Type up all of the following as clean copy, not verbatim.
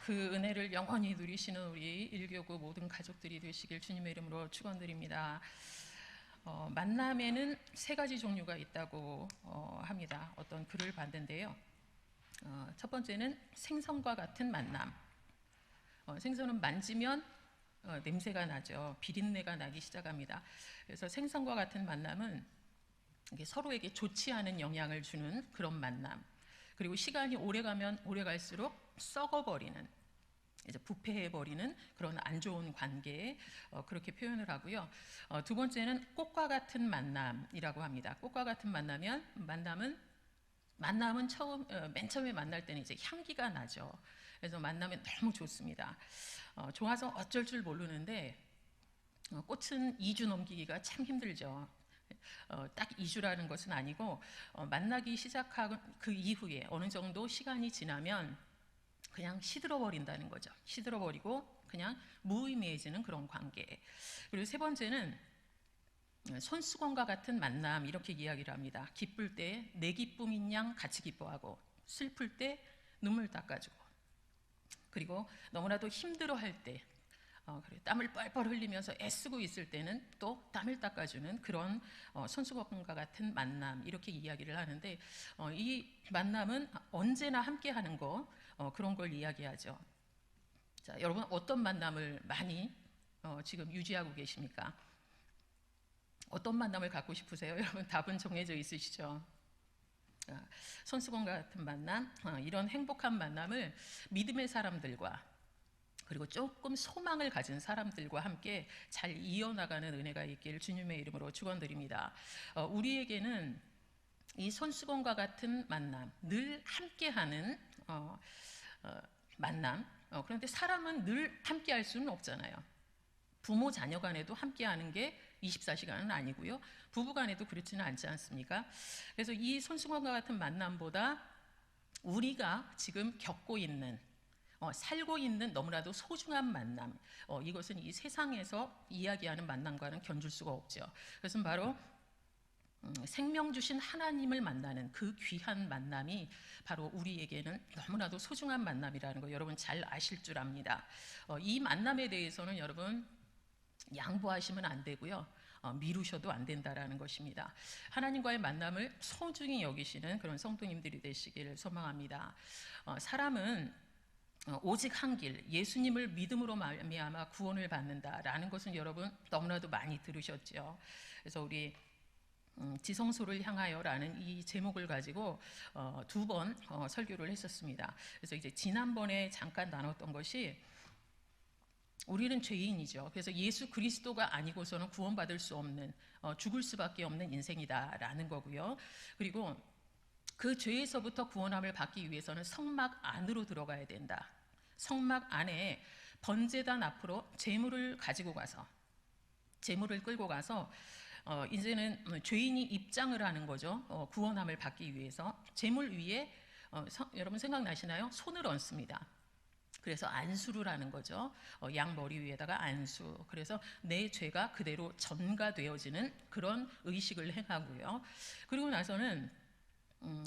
그 은혜를 영원히 누리시는 우리 일교구 모든 가족들이 되시길 주님의 이름으로 축원드립니다. 만남에는 세 가지 종류가 있다고 합니다. 어떤 글을 봤는데요. 첫 번째는 생선과 같은 만남. 생선은 만지면 냄새가 나죠. 비린내가 나기 시작합니다. 그래서 생선과 같은 만남은 서로에게 좋지 않은 영향을 주는 그런 만남. 그리고 시간이 오래가면 오래갈수록 썩어버리는, 이제 부패해버리는 그런 안 좋은 관계, 그렇게 표현을 하고요. 두 번째는 꽃과 같은 만남이라고 합니다. 꽃과 같은 만남은 맨 처음에 만날 때는 이제 향기가 나죠. 그래서 만나면 너무 좋습니다. 좋아서 어쩔 줄 모르는데 꽃은 2주 넘기기가 참 힘들죠. 딱 2주라는 것은 아니고 만나기 시작한 그 이후에 어느 정도 시간이 지나면 그냥 시들어 버린다는 거죠. 시들어 버리고 그냥 무의미해지는 그런 관계. 그리고 세 번째는 손수건과 같은 만남, 이렇게 이야기를 합니다. 기쁠 때 내 기쁨인 양 같이 기뻐하고, 슬플 때 눈물 닦아주고, 그리고 너무나도 힘들어할 때 땀을 뻘뻘 흘리면서 애쓰고 있을 때는 또 땀을 닦아주는 그런 손수건과 같은 만남, 이렇게 이야기를 하는데 이 만남은 언제나 함께하는 거, 그런 걸 이야기하죠. 자, 여러분 어떤 만남을 많이 지금 유지하고 계십니까? 어떤 만남을 갖고 싶으세요? 여러분 답은 정해져 있으시죠? 손수건과 같은 만남, 이런 행복한 만남을 믿음의 사람들과 그리고 조금 소망을 가진 사람들과 함께 잘 이어나가는 은혜가 있길 주님의 이름으로 축원드립니다. 우리에게는 이 손수건과 같은 만남, 늘 함께하는 만남, 그런데 사람은 늘 함께할 수는 없잖아요. 부모 자녀 간에도 함께하는 게 24시간은 아니고요. 부부 간에도 그렇지는 않지 않습니까? 그래서 이 손수건과 같은 만남보다 우리가 지금 겪고 있는, 살고 있는 너무나도 소중한 만남, 이것은 이 세상에서 이야기하는 만남과는 견줄 수가 없죠. 그것은 바로 생명 주신 하나님을 만나는 그 귀한 만남이 바로 우리에게는 너무나도 소중한 만남이라는 거 여러분 잘 아실 줄 압니다. 이 만남에 대해서는 여러분 양보하시면 안 되고요. 미루셔도 안 된다라는 것입니다. 하나님과의 만남을 소중히 여기시는 그런 성도님들이 되시기를 소망합니다. 사람은 오직 한 길, 예수님을 믿음으로 말미암아 구원을 받는다라는 것은 여러분 너무나도 많이 들으셨죠. 그래서 우리 지성소를 향하여라는 이 제목을 가지고 두 번 설교를 했었습니다. 그래서 이제 지난번에 잠깐 나눴던 것이 우리는 죄인이죠. 그래서 예수 그리스도가 아니고서는 구원받을 수 없는, 죽을 수밖에 없는 인생이다라는 거고요. 그리고 그 죄에서부터 구원함을 받기 위해서는 성막 안으로 들어가야 된다. 성막 안에 번제단 앞으로 제물을 가지고 가서, 제물을 끌고 가서 이제는 죄인이 입장을 하는 거죠. 구원함을 받기 위해서 제물 위에 여러분 생각나시나요? 손을 얹습니다. 그래서 안수를 하는 거죠. 양 머리 위에다가 안수. 그래서 내 죄가 그대로 전가되어지는 그런 의식을 행하고요. 그리고 나서는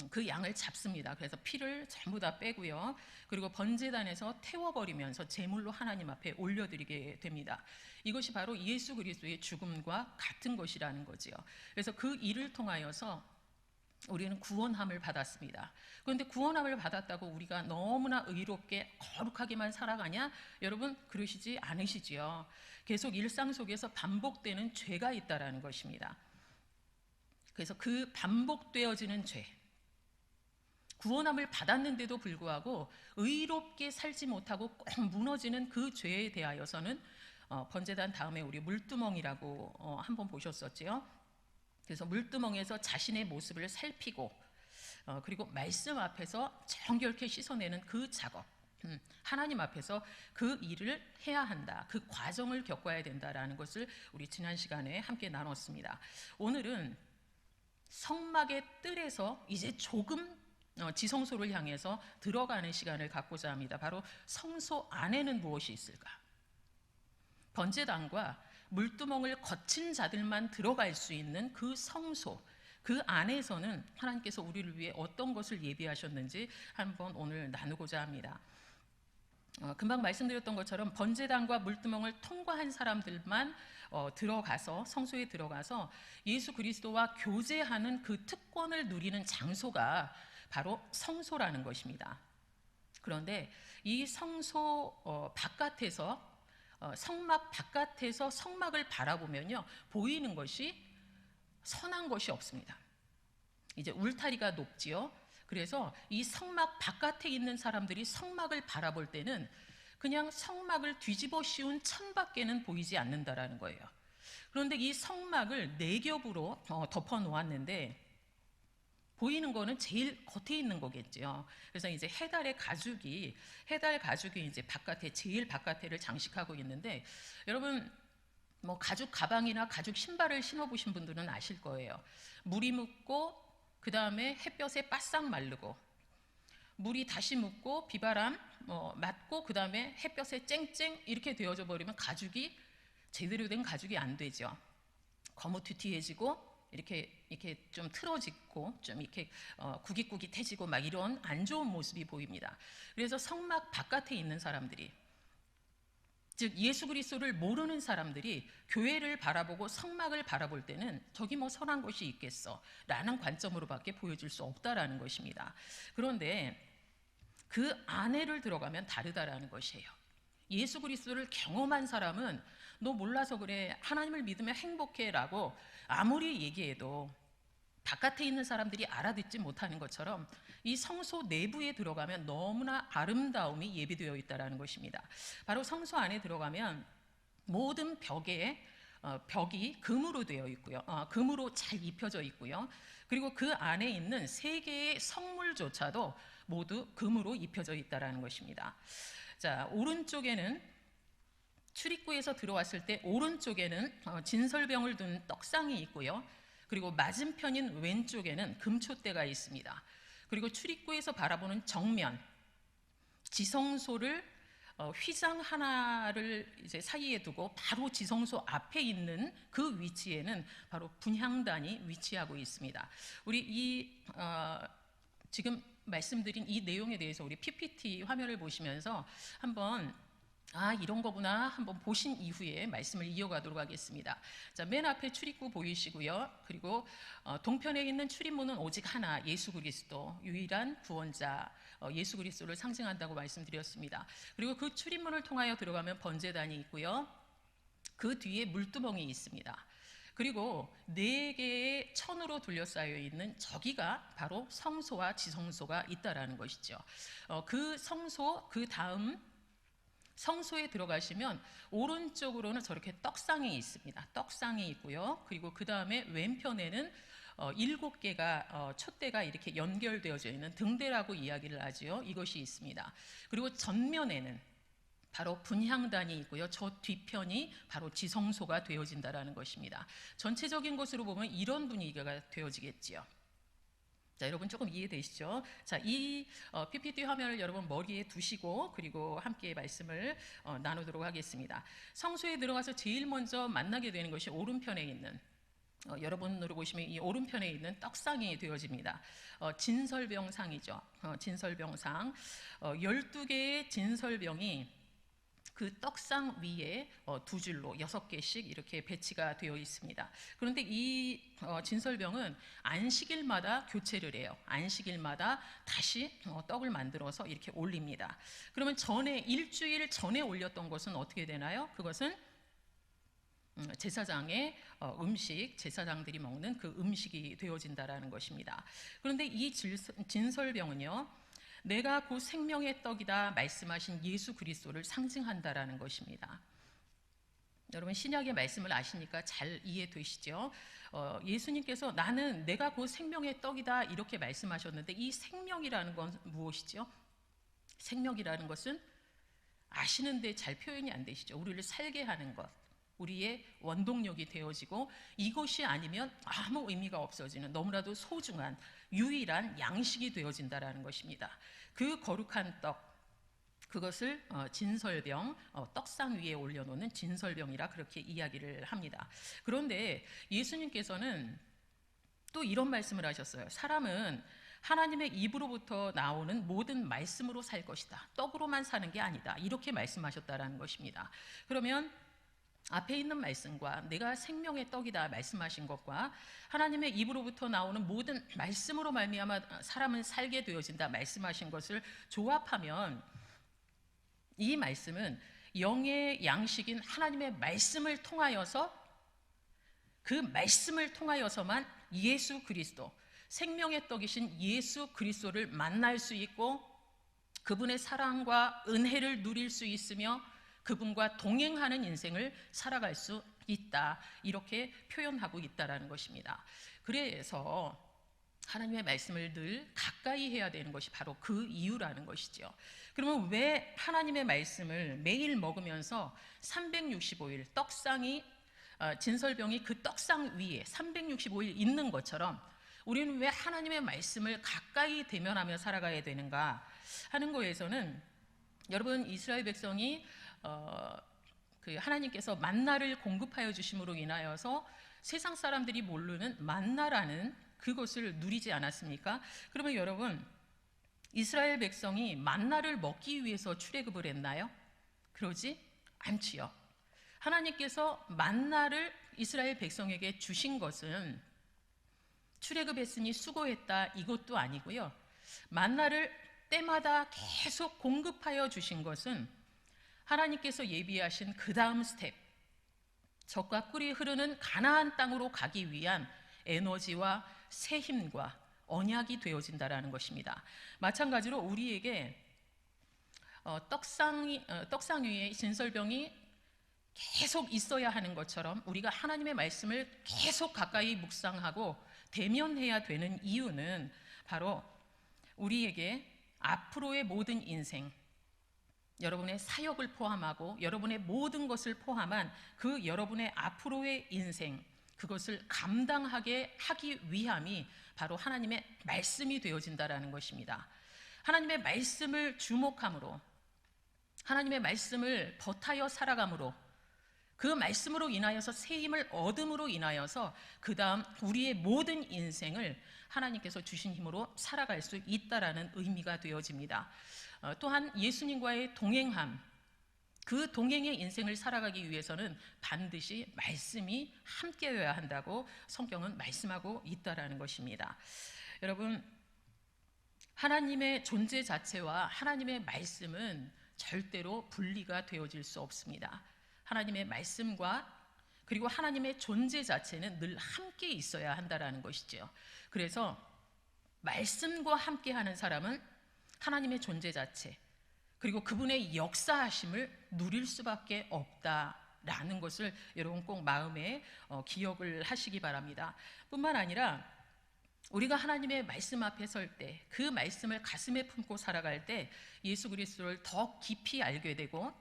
그 양을 잡습니다. 그래서 피를 전부 다 빼고요. 그리고 번제단에서 태워버리면서 제물로 하나님 앞에 올려드리게 됩니다. 이것이 바로 예수 그리스도의 죽음과 같은 것이라는 거지요. 그래서 그 일을 통하여서 우리는 구원함을 받았습니다. 그런데 구원함을 받았다고 우리가 너무나 의롭게 거룩하게만 살아가냐? 여러분 그러시지 않으시지요. 계속 일상 속에서 반복되는 죄가 있다라는 것입니다. 그래서 그 반복되어지는 죄, 구원함을 받았는데도 불구하고 의롭게 살지 못하고 꼭 무너지는 그 죄에 대하여서는 번제단 다음에 우리 물두멍이라고 한번 보셨었지요. 그래서 물두멍에서 자신의 모습을 살피고 그리고 말씀 앞에서 정결케 씻어내는 그 작업, 하나님 앞에서 그 일을 해야 한다. 그 과정을 겪어야 된다라는 것을 우리 지난 시간에 함께 나눴습니다. 오늘은 성막의 뜰에서 이제 조금 지성소를 향해서 들어가는 시간을 갖고자 합니다. 바로 성소 안에는 무엇이 있을까? 번제단과 물두멍을 거친 자들만 들어갈 수 있는 그 성소, 그 안에서는 하나님께서 우리를 위해 어떤 것을 예비하셨는지 한번 오늘 나누고자 합니다. 금방 말씀드렸던 것처럼 번제단과 물두멍을 통과한 사람들만 들어가서 성소에 들어가서 예수 그리스도와 교제하는 그 특권을 누리는 장소가 바로 성소라는 것입니다. 그런데 이 성소 바깥에서 성막 바깥에서 성막을 바라보면요, 보이는 것이 선한 것이 없습니다. 이제 울타리가 높지요. 그래서 이 성막 바깥에 있는 사람들이 성막을 바라볼 때는 그냥 성막을 뒤집어 씌운 천밖에는 보이지 않는다라는 거예요. 그런데 이 성막을 네 겹으로 덮어 놓았는데 보이는 거는 제일 겉에 있는 거겠죠. 그래서 이제 해달 가죽이 이제 바깥에 제일 바깥에를 장식하고 있는데, 여러분 뭐 가죽 가방이나 가죽 신발을 신어보신 분들은 아실 거예요. 물이 묻고 그 다음에 햇볕에 바싹 마르고 물이 다시 묻고 비바람 맞고 그 다음에 햇볕에 쨍쨍 이렇게 되어져 버리면 가죽이 제대로 된 가죽이 안 되죠. 거무튀튀해지고 이렇게 좀 틀어지고 좀 이렇게 구깃구깃해지고 막 이런 안 좋은 모습이 보입니다. 그래서 성막 바깥에 있는 사람들이, 즉 예수 그리스도를 모르는 사람들이 교회를 바라보고 성막을 바라볼 때는 저기 뭐 선한 것이 있겠어 라는 관점으로밖에 보여줄 수 없다라는 것입니다. 그런데 그 안에를 들어가면 다르다라는 것이에요. 예수 그리스도를 경험한 사람은 너 몰라서 그래, 하나님을 믿으면 행복해 라고 아무리 얘기해도 바깥에 있는 사람들이 알아듣지 못하는 것처럼 이 성소 내부에 들어가면 너무나 아름다움이 예비되어 있다는 것입니다. 바로 성소 안에 들어가면 모든 벽이 금으로 되어 있고요. 금으로 잘 입혀져 있고요. 그리고 그 안에 있는 세 개의 성물조차도 모두 금으로 입혀져 있다는 것입니다. 자, 오른쪽에는 출입구에서 들어왔을 때 오른쪽에는 진설병을 둔 떡상이 있고요. 그리고 맞은편인 왼쪽에는 금촛대가 있습니다. 그리고 출입구에서 바라보는 정면, 지성소를 휘장 하나를 이제 사이에 두고 바로 지성소 앞에 있는 그 위치에는 바로 분향단이 위치하고 있습니다. 우리 지금 말씀드린 이 내용에 대해서 우리 PPT 화면을 보시면서 한번 이런 거구나 한번 보신 이후에 말씀을 이어가도록 하겠습니다. 자, 맨 앞에 출입구 보이시고요. 그리고 동편에 있는 출입문은 오직 하나, 예수 그리스도, 유일한 구원자 예수 그리스도를 상징한다고 말씀드렸습니다. 그리고 그 출입문을 통하여 들어가면 번제단이 있고요. 그 뒤에 물두멍이 있습니다. 그리고 네 개의 천으로 둘러싸여 있는 저기가 바로 성소와 지성소가 있다라는 것이죠. 그 성소, 그 다음 성소에 들어가시면 오른쪽으로는 저렇게 떡상이 있습니다. 떡상이 있고요. 그리고 그 다음에 왼편에는 7개가 촛대가 이렇게 연결되어져 있는 등대라고 이야기를 하지요. 이것이 있습니다. 그리고 전면에는 바로 분향단이 있고요. 저 뒤편이 바로 지성소가 되어진다라는 것입니다. 전체적인 것으로 보면 이런 분위기가 되어지겠지요. 자, 여러분 조금 이해되시죠? 자, 이 PPT 화면을 여러분 머리에 두시고 그리고 함께 말씀을 나누도록 하겠습니다. 성소에 들어가서 제일 먼저 만나게 되는 것이 오른편에 있는 여러분으로 보시면 이 오른편에 있는 떡상이 되어집니다. 진설병상이죠. 진설병상 12개의 진설병이 그 떡상 위에 두 줄로 6개씩 이렇게 배치가 되어 있습니다. 그런데 이 진설병은 안식일마다 교체를 해요. 안식일마다 다시 떡을 만들어서 이렇게 올립니다. 그러면 일주일 전에 올렸던 것은 어떻게 되나요? 그것은 제사장의 음식, 제사장들이 먹는 그 음식이 되어진다라는 것입니다. 그런데 이 진설병은요, 내가 곧 생명의 떡이다 말씀하신 예수 그리스도를 상징한다라는 것입니다. 여러분 신약의 말씀을 아시니까 잘 이해되시죠? 예수님께서 나는 내가 곧 생명의 떡이다 이렇게 말씀하셨는데 이 생명이라는 건 무엇이죠? 생명이라는 것은 아시는데 잘 표현이 안 되시죠? 우리를 살게 하는 것, 우리의 원동력이 되어지고 이것이 아니면 아무 의미가 없어지는 너무나도 소중한 유일한 양식이 되어진다라는 것입니다. 그 거룩한 떡, 그것을 진설병, 떡상 위에 올려놓는 진설병이라 그렇게 이야기를 합니다. 그런데 예수님께서는 또 이런 말씀을 하셨어요. 사람은 하나님의 입으로부터 나오는 모든 말씀으로 살 것이다. 떡으로만 사는 게 아니다. 이렇게 말씀하셨다라는 것입니다. 그러면 앞에 있는 말씀과 내가 생명의 떡이다 말씀하신 것과 하나님의 입으로부터 나오는 모든 말씀으로 말미암아 사람은 살게 되어진다 말씀하신 것을 조합하면 이 말씀은 영의 양식인 하나님의 말씀을 통하여서 그 말씀을 통하여서만 예수 그리스도 생명의 떡이신 예수 그리스도를 만날 수 있고 그분의 사랑과 은혜를 누릴 수 있으며 그분과 동행하는 인생을 살아갈 수 있다. 이렇게 표현하고 있다라는 것입니다. 그래서 하나님의 말씀을 늘 가까이 해야 되는 것이 바로 그 이유라는 것이죠. 그러면 왜 하나님의 말씀을 매일 먹으면서 365일 떡상이 진설병이 그 떡상 위에 365일 있는 것처럼 우리는 왜 하나님의 말씀을 가까이 대면하며 살아가야 되는가 하는 거에서는 여러분 이스라엘 백성이 그 하나님께서 만나를 공급하여 주심으로 인하여서 세상 사람들이 모르는 만나라는 그것을 누리지 않았습니까? 그러면 여러분 이스라엘 백성이 만나를 먹기 위해서 출애굽을 했나요? 그러지 않지요. 하나님께서 만나를 이스라엘 백성에게 주신 것은 출애굽했으니 수고했다 이것도 아니고요. 만나를 때마다 계속 공급하여 주신 것은 하나님께서 예비하신 그 다음 스텝, 젖과 꿀이 흐르는 가나안 땅으로 가기 위한 에너지와 새 힘과 언약이 되어진다라는 것입니다. 마찬가지로 우리에게 떡상 위에 진설병이 계속 있어야 하는 것처럼 우리가 하나님의 말씀을 계속 가까이 묵상하고 대면해야 되는 이유는 바로 우리에게 앞으로의 모든 인생, 여러분의 사역을 포함하고 여러분의 모든 것을 포함한 그 여러분의 앞으로의 인생, 그것을 감당하게 하기 위함이 바로 하나님의 말씀이 되어진다라는 것입니다. 하나님의 말씀을 주목함으로, 하나님의 말씀을 버타여 살아감으로, 그 말씀으로 인하여서 새 힘을 얻음으로 인하여서 그 다음 우리의 모든 인생을 하나님께서 주신 힘으로 살아갈 수 있다라는 의미가 되어집니다. 또한 예수님과의 동행함, 그 동행의 인생을 살아가기 위해서는 반드시 말씀이 함께여야 한다고 성경은 말씀하고 있다라는 것입니다. 여러분, 하나님의 존재 자체와 하나님의 말씀은 절대로 분리가 되어질 수 없습니다. 하나님의 말씀과 그리고 하나님의 존재 자체는 늘 함께 있어야 한다라는 것이죠. 그래서 말씀과 함께하는 사람은 하나님의 존재 자체 그리고 그분의 역사하심을 누릴 수밖에 없다라는 것을 여러분 꼭 마음에 기억을 하시기 바랍니다. 뿐만 아니라 우리가 하나님의 말씀 앞에 설 때, 그 말씀을 가슴에 품고 살아갈 때 예수 그리스도를 더 깊이 알게 되고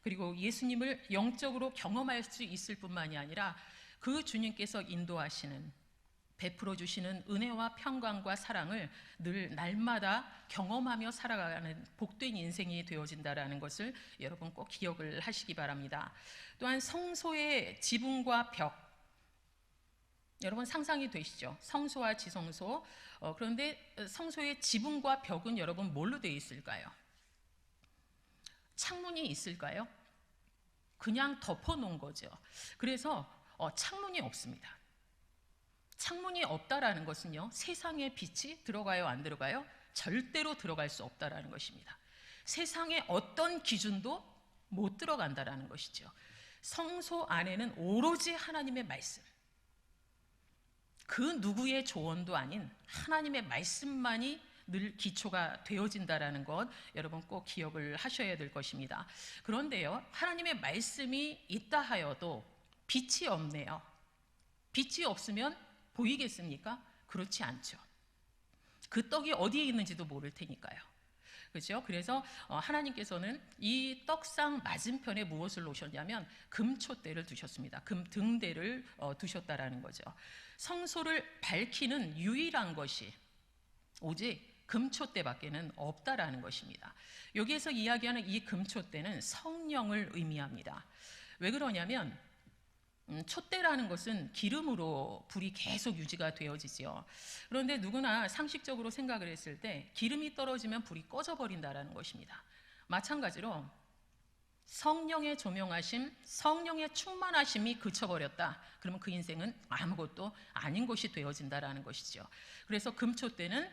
그리고 예수님을 영적으로 경험할 수 있을 뿐만이 아니라 그 주님께서 인도하시는 베풀어 주시는 은혜와 평강과 사랑을 늘 날마다 경험하며 살아가는 복된 인생이 되어진다라는 것을 여러분 꼭 기억을 하시기 바랍니다. 또한 성소의 지붕과 벽, 여러분 상상이 되시죠? 성소와 지성소. 그런데 성소의 지붕과 벽은 여러분 뭘로 되어 있을까요? 창문이 있을까요? 그냥 덮어놓은 거죠. 그래서 창문이 없습니다. 창문이 없다라는 것은요, 세상의 빛이 들어가요, 안 들어가요? 절대로 들어갈 수 없다라는 것입니다. 세상의 어떤 기준도 못 들어간다라는 것이죠. 성소 안에는 오로지 하나님의 말씀, 그 누구의 조언도 아닌 하나님의 말씀만이 늘 기초가 되어진다라는 것 여러분 꼭 기억을 하셔야 될 것입니다. 그런데요, 하나님의 말씀이 있다 하여도 빛이 없네요. 빛이 없으면 보이겠습니까? 그렇지 않죠. 그 떡이 어디에 있는지도 모를 테니까요. 그렇죠? 그래서 하나님께서는 이 떡상 맞은편에 무엇을 놓으셨냐면 금촛대를 두셨습니다. 금등대를 두셨다라는 거죠. 성소를 밝히는 유일한 것이 오직 금촛대밖에는 없다라는 것입니다. 여기에서 이야기하는 이 금촛대는 성령을 의미합니다. 왜 그러냐면 촛대라는 것은 기름으로 불이 계속 유지가 되어지지요. 그런데 누구나 상식적으로 생각을 했을 때 기름이 떨어지면 불이 꺼져버린다라는 것입니다. 마찬가지로 성령의 조명하심, 성령의 충만하심이 그쳐버렸다. 그러면 그 인생은 아무것도 아닌 것이 되어진다라는 것이죠. 그래서 금촛대는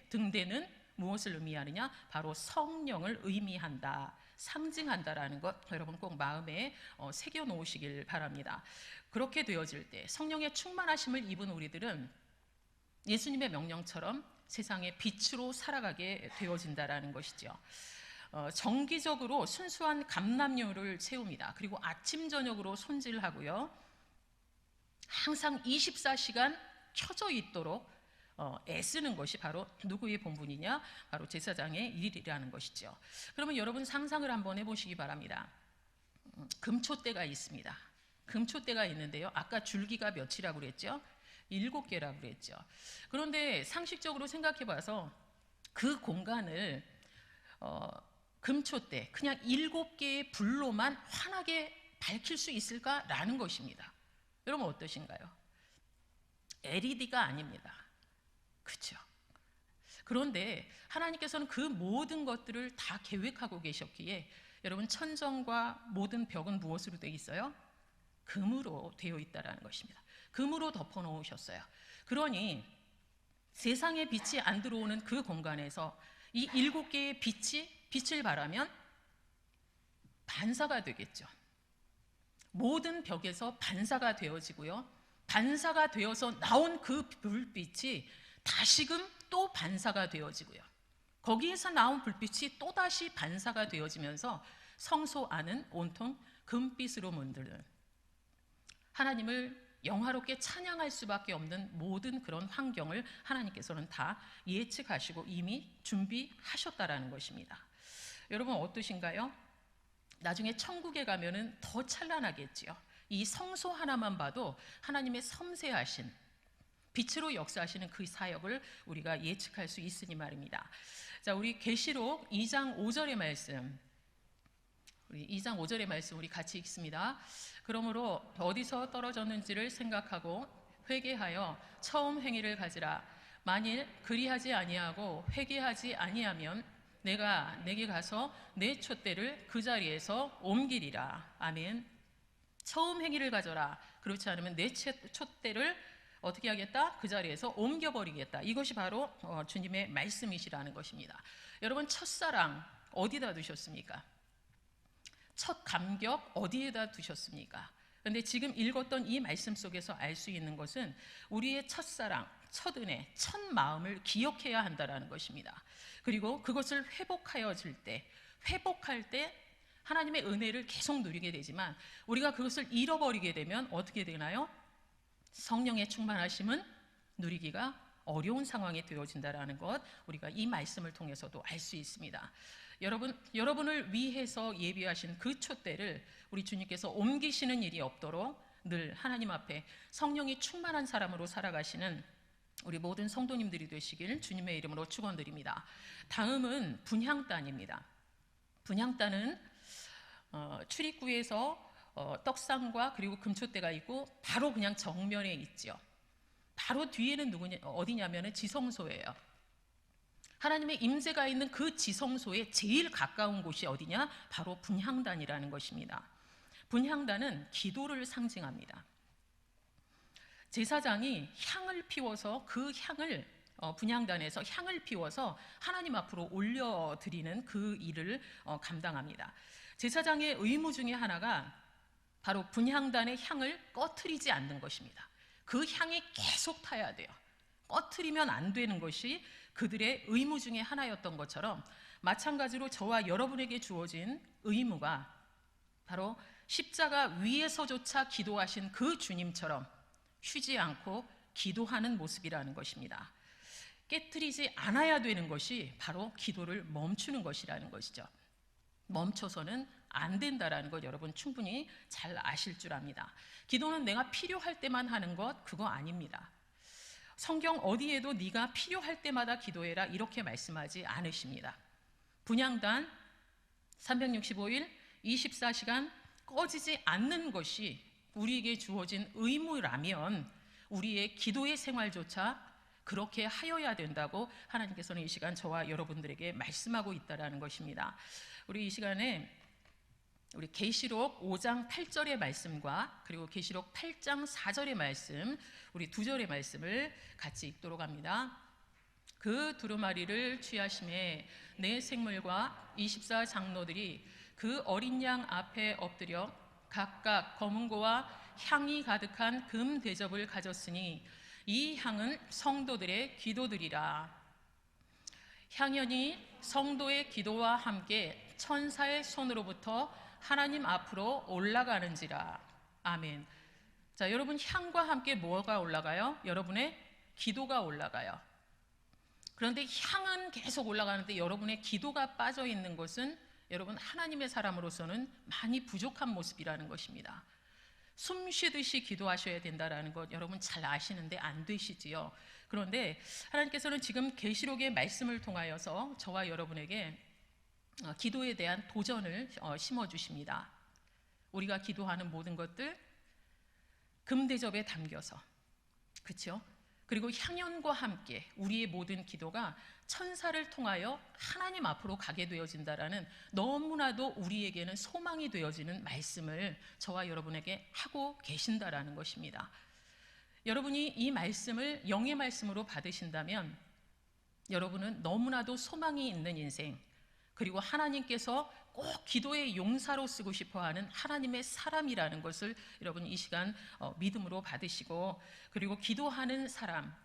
등대는 무엇을 의미하느냐? 바로 성령을 의미한다, 상징한다라는 것 여러분 꼭 마음에 새겨 놓으시길 바랍니다. 그렇게 되어질 때 성령의 충만하심을 입은 우리들은 예수님의 명령처럼 세상의 빛으로 살아가게 되어진다라는 것이죠. 정기적으로 순수한 감람료를 채웁니다. 그리고 아침 저녁으로 손질하고요. 항상 24시간 켜져 있도록 애쓰는 것이 바로 누구의 본분이냐? 바로 제사장의 일이라는 것이죠. 그러면 여러분 상상을 한번 해보시기 바랍니다. 금촛대가 있습니다. 금촛대가 있는데요. 아까 줄기가 몇이라고 그랬죠? 7개라고 그랬죠. 그런데 상식적으로 생각해 봐서 그 공간을 금촛대 그냥 7개의 불로만 환하게 밝힐 수 있을까라는 것입니다. 여러분 어떠신가요? LED가 아닙니다. 그렇죠? 그런데 하나님께서는 그 모든 것들을 다 계획하고 계셨기에 여러분 천정과 모든 벽은 무엇으로 되어 있어요? 금으로 되어 있다는 것입니다. 금으로 덮어놓으셨어요. 그러니 세상의 빛이 안 들어오는 그 공간에서 이 7개의 빛을 발하면 반사가 되겠죠. 모든 벽에서 반사가 되어지고요. 반사가 되어서 나온 그 불빛이 다시금 또 반사가 되어지고요. 거기에서 나온 불빛이 또다시 반사가 되어지면서 성소 안은 온통 금빛으로 물드는 하나님을 영화롭게 찬양할 수밖에 없는 모든 그런 환경을 하나님께서는 다 예측하시고 이미 준비하셨다라는 것입니다. 여러분 어떠신가요? 나중에 천국에 가면은 더 찬란하겠지요. 이 성소 하나만 봐도 하나님의 섬세하신 빛으로 역사하시는 그 사역을 우리가 예측할 수 있으니 말입니다. 자, 우리 계시록 2장 5절의 말씀, 우리 2장 5절의 말씀 우리 같이 읽습니다. 그러므로 어디서 떨어졌는지를 생각하고 회개하여 처음 행위를 가지라. 만일 그리하지 아니하고 회개하지 아니하면 내가 내게 가서 내 촛대를 그 자리에서 옮기리라. 아멘. 처음 행위를 가져라. 그렇지 않으면 내 촛대를 어떻게 하겠다? 그 자리에서 옮겨버리겠다. 이것이 바로 주님의 말씀이시라는 것입니다. 여러분 첫사랑 어디다 두셨습니까? 첫 감격 어디에다 두셨습니까? 그런데 지금 읽었던 이 말씀 속에서 알 수 있는 것은 우리의 첫사랑, 첫 은혜, 첫 마음을 기억해야 한다는 것입니다. 그리고 그것을 회복할 때 하나님의 은혜를 계속 누리게 되지만 우리가 그것을 잃어버리게 되면 어떻게 되나요? 성령의 충만하심은 누리기가 어려운 상황이 되어진다는 것 우리가 이 말씀을 통해서도 알 수 있습니다. 여러분을 위해서 예비하신 그 촛대를 우리 주님께서 옮기시는 일이 없도록 늘 하나님 앞에 성령이 충만한 사람으로 살아가시는 우리 모든 성도님들이 되시길 주님의 이름으로 축원드립니다. 다음은 분향단입니다. 분향단은 출입구에서 떡상과 그리고 금촛대가 있고 바로 그냥 정면에 있죠. 바로 뒤에는 어디냐면 지성소예요. 하나님의 임재가 있는 그 지성소에 제일 가까운 곳이 어디냐? 바로 분향단이라는 것입니다. 분향단은 기도를 상징합니다. 제사장이 향을 피워서 그 향을 분향단에서 향을 피워서 하나님 앞으로 올려드리는 그 일을 감당합니다. 제사장의 의무 중에 하나가 바로 분향단의 향을 꺼트리지 않는 것입니다. 그 향이 계속 타야 돼요. 꺼트리면 안 되는 것이 그들의 의무 중에 하나였던 것처럼 마찬가지로 저와 여러분에게 주어진 의무가 바로 십자가 위에서조차 기도하신 그 주님처럼 쉬지 않고 기도하는 모습이라는 것입니다. 깨트리지 않아야 되는 것이 바로 기도를 멈추는 것이라는 것이죠. 멈춰서는 안 된다라는 것 여러분 충분히 잘 아실 줄 압니다. 기도는 내가 필요할 때만 하는 것 그거 아닙니다. 성경 어디에도 네가 필요할 때마다 기도해라 이렇게 말씀하지 않으십니다. 분향단 365일 24시간 꺼지지 않는 것이 우리에게 주어진 의무라면 우리의 기도의 생활조차 그렇게 하여야 된다고 하나님께서는 이 시간 저와 여러분들에게 말씀하고 있다라는 것입니다. 우리 이 시간에 우리 계시록 5장 8절의 말씀과 그리고 계시록 8장 4절의 말씀, 우리 두 절의 말씀을 같이 읽도록 합니다. 그 두루마리를 취하심에 내 생물과 24장로들이 그 어린 양 앞에 엎드려 각각 검은고와 향이 가득한 금 대접을 가졌으니 이 향은 성도들의 기도들이라. 향연이 성도의 기도와 함께 천사의 손으로부터 하나님 앞으로 올라가는지라. 아멘. 자, 여러분, 향과 함께 뭐가 올라가요? 여러분의 기도가 올라가요. 그런데 향은 계속 올라가는데 여러분의 기도가 빠져 있는 것은 여러분 하나님의 사람으로서는 많이 부족한 모습이라는 것입니다. 숨 쉬듯이 기도하셔야 된다라는 것 여러분 잘 아시는데 안 되시지요. 그런데 하나님께서는 지금 계시록의 말씀을 통하여서 저와 여러분에게 기도에 대한 도전을 심어주십니다. 우리가 기도하는 모든 것들 금대접에 담겨서, 그렇죠? 그리고 향연과 함께 우리의 모든 기도가 천사를 통하여 하나님 앞으로 가게 되어진다라는 너무나도 우리에게는 소망이 되어지는 말씀을 저와 여러분에게 하고 계신다라는 것입니다. 여러분이 이 말씀을 영의 말씀으로 받으신다면 여러분은 너무나도 소망이 있는 인생, 그리고 하나님께서 꼭 기도의 용사로 쓰고 싶어하는 하나님의 사람이라는 것을 여러분 이 시간 믿음으로 받으시고, 그리고 기도하는 사람,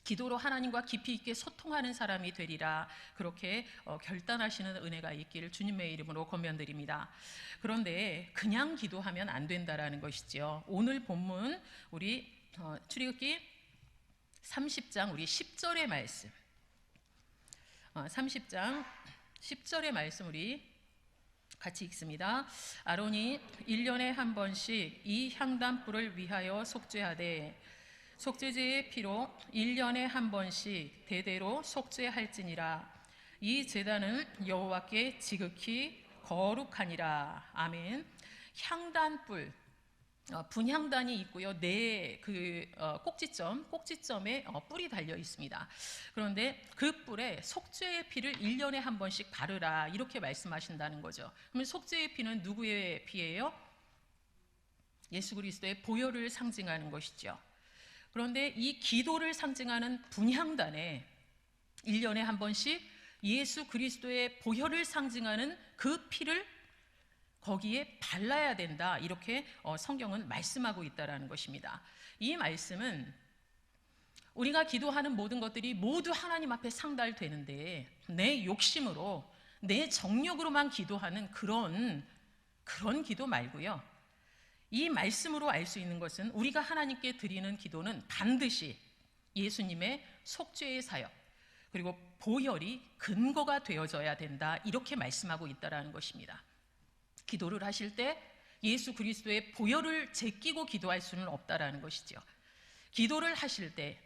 기도로 하나님과 깊이 있게 소통하는 사람이 되리라, 그렇게 결단하시는 은혜가 있기를 주님의 이름으로 권면드립니다. 그런데 그냥 기도하면 안 된다라는 것이죠. 오늘 본문 우리 출애굽기 30장 우리 10절의 말씀, 30장 10절의 말씀 우리 같이 읽습니다. 아론이 1년에 한 번씩 이 향단불을 위하여 속죄하되 속죄제의 피로 1년에 한 번씩 대대로 속죄할지니라. 이 제단은 여호와께 지극히 거룩하니라. 아멘. 향단불, 분향단이 있고요. 네, 꼭지점에 뿔이 달려 있습니다. 그런데 그 뿔에 속죄의 피를 1년에 한 번씩 바르라, 이렇게 말씀하신다는 거죠. 그러면 속죄의 피는 누구의 피예요? 예수 그리스도의 보혈을 상징하는 것이죠. 그런데 이 기도를 상징하는 분향단에 1년에 한 번씩 예수 그리스도의 보혈을 상징하는 그 피를 거기에 발라야 된다, 이렇게 성경은 말씀하고 있다는 것입니다. 이 말씀은 우리가 기도하는 모든 것들이 모두 하나님 앞에 상달되는데 내 욕심으로 내 정욕으로만 기도하는 그런 기도 말고요, 이 말씀으로 알 수 있는 것은 우리가 하나님께 드리는 기도는 반드시 예수님의 속죄의 사역 그리고 보혈이 근거가 되어져야 된다, 이렇게 말씀하고 있다는 것입니다. 기도를 하실 때 예수 그리스도의 보혈을 제끼고 기도할 수는 없다라는 것이죠. 기도를 하실 때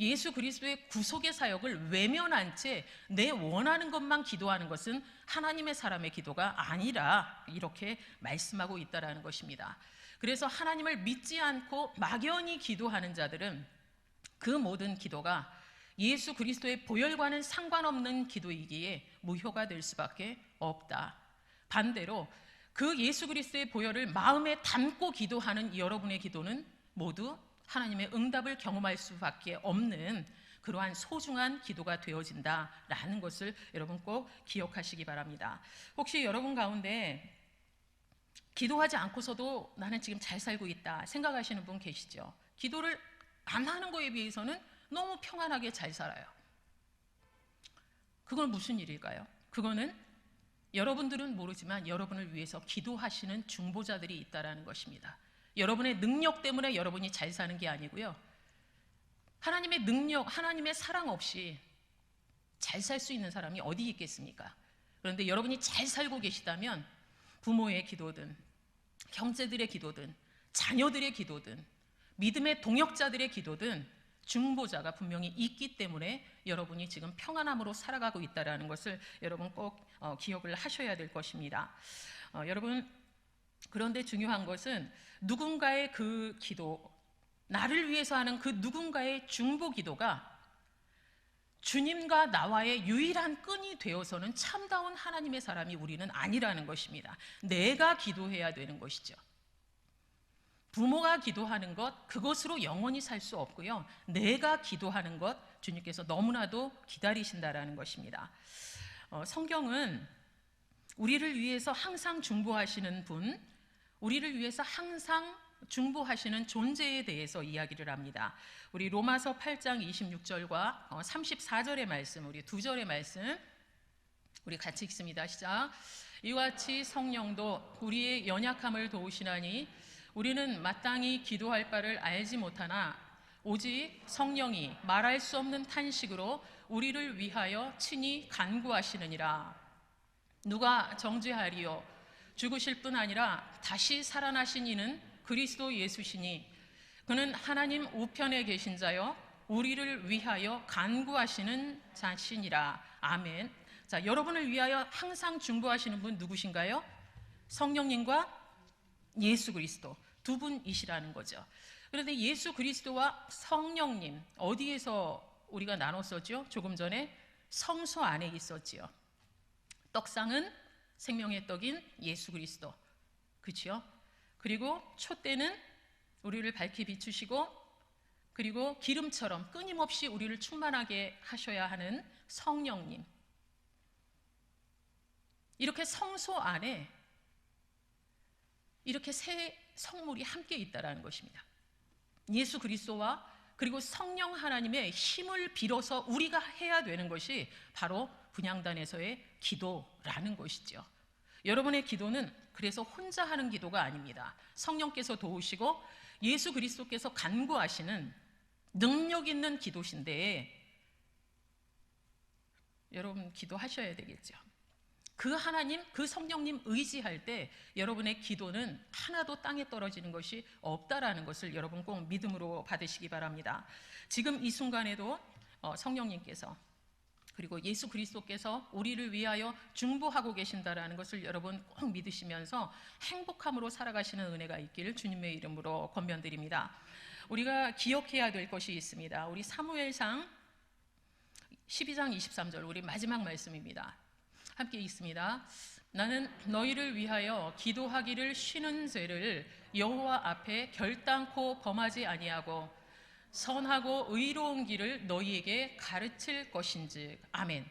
예수 그리스도의 구속의 사역을 외면한 채 내 원하는 것만 기도하는 것은 하나님의 사람의 기도가 아니라, 이렇게 말씀하고 있다라는 것입니다. 그래서 하나님을 믿지 않고 막연히 기도하는 자들은 그 모든 기도가 예수 그리스도의 보혈과는 상관없는 기도이기에 무효가 될 수밖에 없다. 반대로 그 예수 그리스도의 보혈을 마음에 담고 기도하는 여러분의 기도는 모두 하나님의 응답을 경험할 수밖에 없는 그러한 소중한 기도가 되어진다라는 것을 여러분 꼭 기억하시기 바랍니다. 혹시 여러분 가운데 기도하지 않고서도 나는 지금 잘 살고 있다 생각하시는 분 계시죠? 기도를 안 하는 거에 비해서는 너무 평안하게 잘 살아요. 그건 무슨 일일까요? 그거는 여러분들은 모르지만 여러분을 위해서 기도하시는 중보자들이 있다라는 것입니다. 여러분의 능력 때문에 여러분이 잘 사는 게 아니고요, 하나님의 능력, 하나님의 사랑 없이 잘 살 수 있는 사람이 어디 있겠습니까? 그런데 여러분이 잘 살고 계시다면 부모의 기도든 형제들의 기도든 자녀들의 기도든 믿음의 동역자들의 기도든 중보자가 분명히 있기 때문에 여러분이 지금 평안함으로 살아가고 있다는 것을 여러분 꼭 기억을 하셔야 될 것입니다. 여러분, 그런데 중요한 것은 누군가의 그 기도, 나를 위해서 하는 그 누군가의 중보 기도가 주님과 나와의 유일한 끈이 되어서는 참다운 하나님의 사람이 우리는 아니라는 것입니다. 내가 기도해야 되는 것이죠. 부모가 기도하는 것, 그것으로 영원히 살 수 없고요. 내가 기도하는 것, 주님께서 너무나도 기다리신다라는 것입니다. 성경은 우리를 위해서 항상 중보하시는 분, 우리를 위해서 항상 중보하시는 존재에 대해서 이야기를 합니다. 우리 로마서 8장 26절과 34절의 말씀, 우리 두 절의 말씀 우리 같이 읽습니다. 시작. 이와 같이 성령도 우리의 연약함을 도우시나니 우리는 마땅히 기도할 바를 알지 못하나 오직 성령이 말할 수 없는 탄식으로 우리를 위하여 친히 간구하시느니라. 누가 정죄하리요? 죽으실 뿐 아니라 다시 살아나신 이는 그리스도 예수시니 그는 하나님 우편에 계신 자여 우리를 위하여 간구하시는 자신이라. 아멘. 자, 여러분을 위하여 항상 중보하시는 분 누구신가요? 성령님과 예수 그리스도 두 분이시라는 거죠. 그런데 예수 그리스도와 성령님 어디에서 우리가 나눴었죠? 조금 전에 성소 안에 있었지요. 떡상은 생명의 떡인 예수 그리스도, 그렇죠? 그리고 촛대는 우리를 밝히 비추시고, 그리고 기름처럼 끊임없이 우리를 충만하게 하셔야 하는 성령님. 이렇게 성소 안에 이렇게 세 성물이 함께 있다라는 것입니다. 예수 그리스도와 그리고 성령 하나님의 힘을 빌어서 우리가 해야 되는 것이 바로 분향단에서의 기도라는 것이죠. 여러분의 기도는 그래서 혼자 하는 기도가 아닙니다. 성령께서 도우시고 예수 그리스도께서 간구하시는 능력 있는 기도신데, 여러분 기도하셔야 되겠죠. 그 하나님, 그 성령님 의지할 때 여러분의 기도는 하나도 땅에 떨어지는 것이 없다라는 것을 여러분 꼭 믿음으로 받으시기 바랍니다. 지금 이 순간에도 성령님께서 그리고 예수 그리스도께서 우리를 위하여 중보하고 계신다라는 것을 여러분 꼭 믿으시면서 행복함으로 살아가시는 은혜가 있기를 주님의 이름으로 권면드립니다. 우리가 기억해야 될 것이 있습니다. 우리 사무엘상 12장 23절 우리 마지막 말씀입니다. 함께 읽습니다. 나는 너희를 위하여 기도하기를 쉬는 죄를 여호와 앞에 결단코 범하지 아니하고 선하고 의로운 길을 너희에게 가르칠 것인즉. 아멘.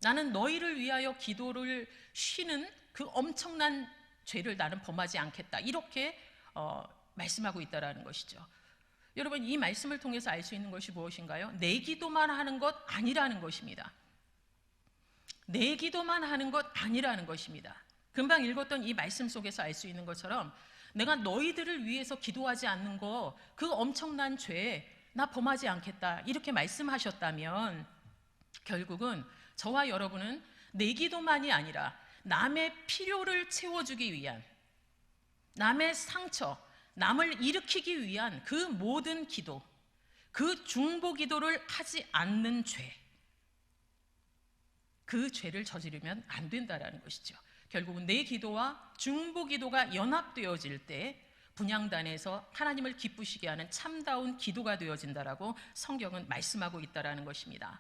나는 너희를 위하여 기도를 쉬는 그 엄청난 죄를 나는 범하지 않겠다, 이렇게 말씀하고 있다라는 것이죠. 여러분, 이 말씀을 통해서 알 수 있는 것이 무엇인가요? 내 기도만 하는 것 아니라는 것입니다. 내 기도만 하는 것 아니라는 것입니다. 금방 읽었던 이 말씀 속에서 알 수 있는 것처럼 내가 너희들을 위해서 기도하지 않는 거, 그 엄청난 죄 나 범하지 않겠다, 이렇게 말씀하셨다면 결국은 저와 여러분은 내 기도만이 아니라 남의 필요를 채워주기 위한, 남의 상처, 남을 일으키기 위한 그 모든 기도, 그 중보 기도를 하지 않는 죄, 그 죄를 저지르면 안 된다라는 것이죠. 결국은 내 기도와 중보 기도가 연합되어질 때 분향단에서 하나님을 기쁘시게 하는 참다운 기도가 되어진다라고 성경은 말씀하고 있다라는 것입니다.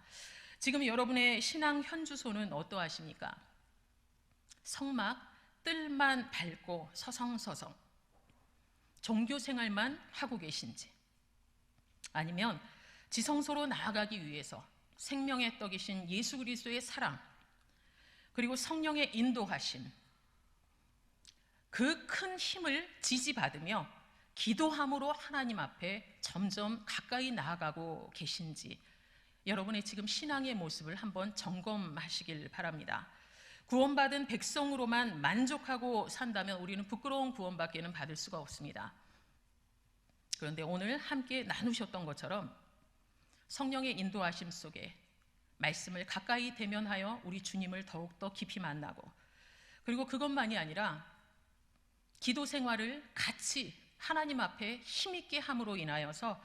지금 여러분의 신앙 현주소는 어떠하십니까? 성막 뜰만 밟고 서성서성 종교 생활만 하고 계신지, 아니면 지성소로 나아가기 위해서 생명의 떡이신 예수 그리스도의 사랑, 그리고 성령의 인도하심, 그 큰 힘을 지지받으며 기도함으로 하나님 앞에 점점 가까이 나아가고 계신지, 여러분의 지금 신앙의 모습을 한번 점검하시길 바랍니다. 구원받은 백성으로만 만족하고 산다면 우리는 부끄러운 구원밖에는 받을 수가 없습니다. 그런데 오늘 함께 나누셨던 것처럼 성령의 인도하심 속에 말씀을 가까이 대면하여 우리 주님을 더욱더 깊이 만나고, 그리고 그것만이 아니라 기도 생활을 같이 하나님 앞에 힘있게 함으로 인하여서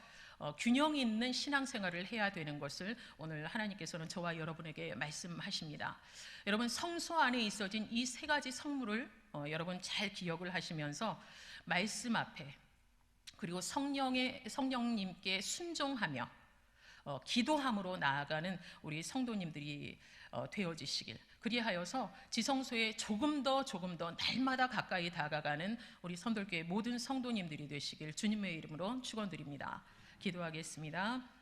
균형 있는 신앙생활을 해야 되는 것을 오늘 하나님께서는 저와 여러분에게 말씀하십니다. 여러분, 성소 안에 있어진 이 세 가지 성물을 여러분 잘 기억을 하시면서 말씀 앞에, 그리고 성령님께 순종하며 기도함으로 나아가는 우리 성도님들이 되어지시길, 그리하여서 지성소에 조금 더 날마다 가까이 다가가는 우리 선돌교회 모든 성도님들이 되시길 주님의 이름으로 축원드립니다. 기도하겠습니다.